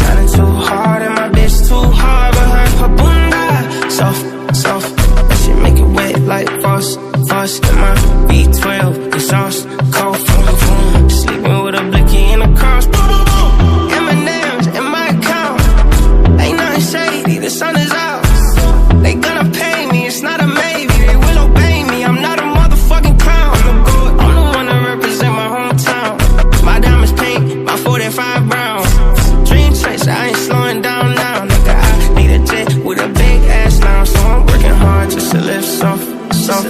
Shining too hard and my bitch too hard, but her bunda soft, soft. That shit make it wet like frost, frost. And my V12 exhaust, cold from boom. Sleeping with a blicky in the cross, boom, boom, boom. M&M's in my account, ain't nothing shady, the sun is out. They gonna pay me, it's not a maybe. They will obey me, I'm not a motherfucking clown. I'm the one to represent my hometown. My diamonds pink, my 45 brown. Dream chase, I ain't slowing down now. Nigga, I need a jet with a big ass now. So I'm working hard just to live soft, soft.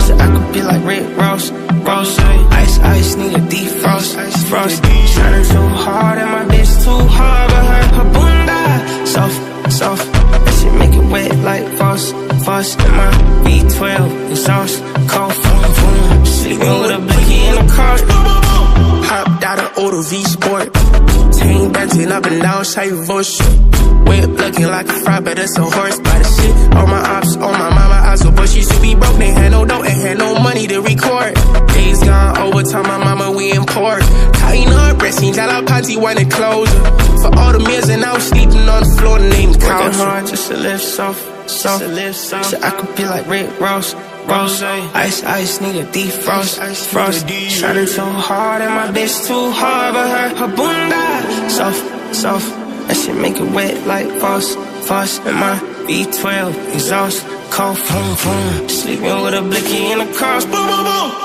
So I could be like Rick Ross, Ross. Ice, ice, need a defrost, frost. Shining too hard and my bitch too hard, but her bunda soft, soft. That shit make it wet like frost, frost. And my V12 exhaust, cold from boom. Sleeping with a blicky in the car. Hopped out of Auto V Sport. Team dancing up and down, say voice. Whip looking like a fry, but it's a horse by the shit. All my ops, all my mama eyes, but she used to be broke. They had no dough and had no money to record. Days gone overtime, my mama, we import. Tying up, dressing, got our party when it closed. For all the meals and I was sleeping on the floor, named couch. Working hard just to live soft, soft. So I could be like Rick Ross, Ross. Ice, ice, need a defrost, frost. Shining too hard and my bitch too hard, but her bunda soft, soft. That shit make it wet like frost, frost. And my V12 exhaust, cold from boom. Sleeping with a blicky in the cross, boom, boom, boom.